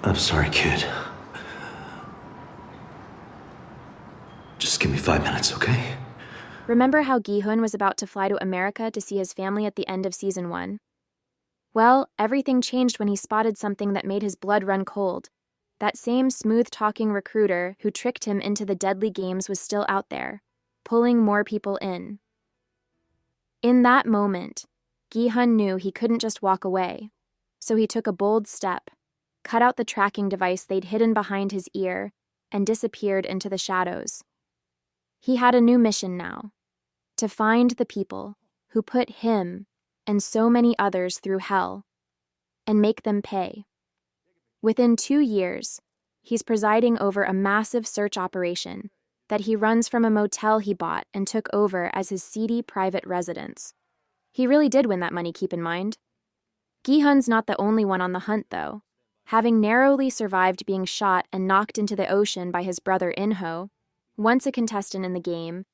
I'm sorry, kid. Just give me 5 minutes, okay? Remember how Gi-hun was about to fly to America to see his family at the end of season 1? Well, everything changed when he spotted something that made his blood run cold. That same smooth-talking recruiter who tricked him into the deadly games was still out there, pulling more people in. In that moment, Gi-hun knew he couldn't just walk away, so he took a bold step, cut out the tracking device they'd hidden behind his ear, and disappeared into the shadows. He had a new mission now: to find the people who put him and so many others through hell, and make them pay. Within 2 years, he's presiding over a massive search operation that he runs from a motel he bought and took over as his seedy private residence. He really did win that money, keep in mind. Gi-hun's not the only one on the hunt, though. Having narrowly survived being shot and knocked into the ocean by his brother In-ho, once a contestant in the game,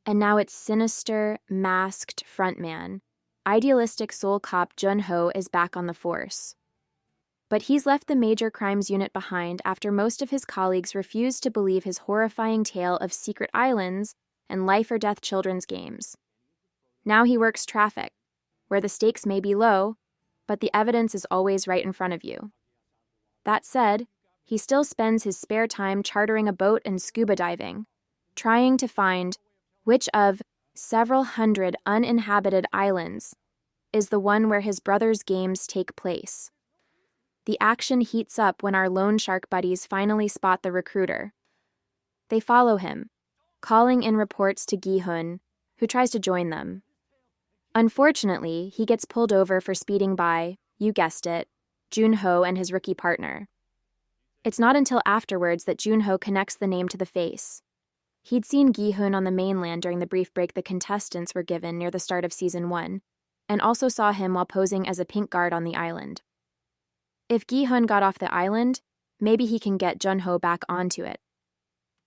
and now its sinister, masked frontman, idealistic soul cop Jun-ho is back on the force. But he's left the major crimes unit behind after most of his colleagues refused to believe his horrifying tale of secret islands and life-or-death children's games. Now he works traffic, where the stakes may be low, but the evidence is always right in front of you. That said, he still spends his spare time chartering a boat and scuba diving, trying to find which of several hundred uninhabited islands is the one where his brother's games take place. The action heats up when our loan shark buddies finally spot the recruiter. They follow him, calling in reports to Gi-hun, who tries to join them. Unfortunately, he gets pulled over for speeding by, you guessed it, Jun-ho and his rookie partner. It's not until afterwards that Jun-ho connects the name to the face. He'd seen Gi-hun on the mainland during the brief break the contestants were given near the start of season 1, and also saw him while posing as a pink guard on the island. If Gi-hun got off the island, maybe he can get Jun-ho back onto it.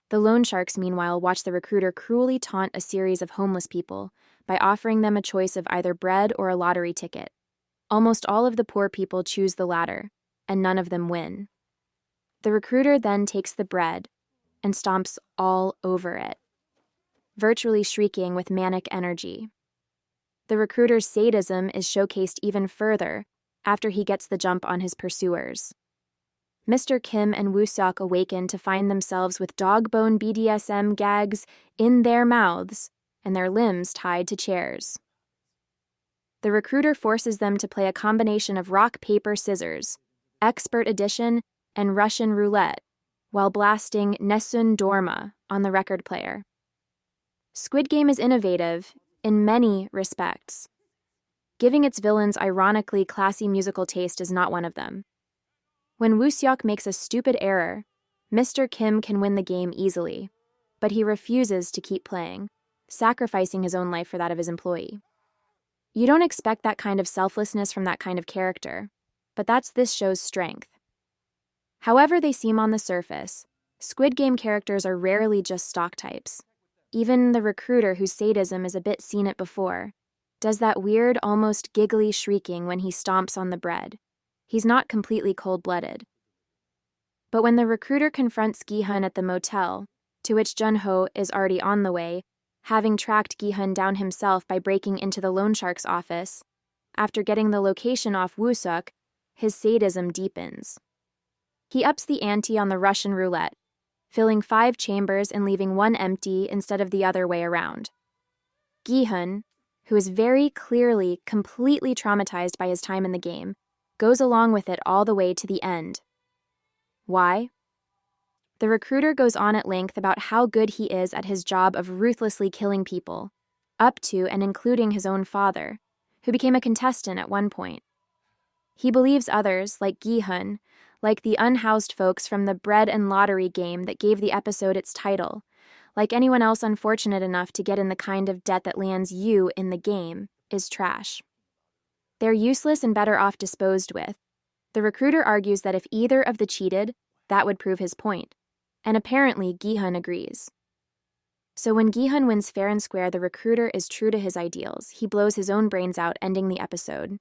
The loan sharks, meanwhile, watch the recruiter cruelly taunt a series of homeless people by offering them a choice of either bread or a lottery ticket. Almost all of the poor people choose the latter, and none of them win. The recruiter then takes the bread and stomps all over it, virtually shrieking with manic energy. The recruiter's sadism is showcased even further after he gets the jump on his pursuers. Mr. Kim and Woo-seok awaken to find themselves with dog-bone BDSM gags in their mouths and their limbs tied to chairs. The recruiter forces them to play a combination of rock, paper, scissors, expert edition, and Russian roulette, while blasting Nessun Dorma on the record player. Squid Game is innovative in many respects. Giving its villains ironically classy musical taste is not one of them. When Woo-seok makes a stupid error, Mr. Kim can win the game easily, but he refuses to keep playing, sacrificing his own life for that of his employee. You don't expect that kind of selflessness from that kind of character, but that's this show's strength. However they seem on the surface, Squid Game characters are rarely just stock types. Even the recruiter, whose sadism is a bit seen it before, does that weird, almost giggly shrieking when he stomps on the bread. He's not completely cold-blooded. But when the recruiter confronts Gi-hun at the motel, to which Jun-ho is already on the way, having tracked Gi-hun down himself by breaking into the loan shark's office, after getting the location off Woo-seok, his sadism deepens. He ups the ante on the Russian roulette, filling 5 chambers and leaving one empty instead of the other way around. Gi-hun, who is very clearly completely traumatized by his time in the game, goes along with it all the way to the end. Why? The recruiter goes on at length about how good he is at his job of ruthlessly killing people, up to and including his own father, who became a contestant at one point. He believes others, like Gi-hun, like the unhoused folks from the bread and lottery game that gave the episode its title, like anyone else unfortunate enough to get in the kind of debt that lands you in the game, is trash. They're useless and better off disposed with. The recruiter argues that if either of the cheated, that would prove his point, and apparently Gi-hun agrees. So when Gi-hun wins fair and square, the recruiter is true to his ideals. He blows his own brains out, ending the episode.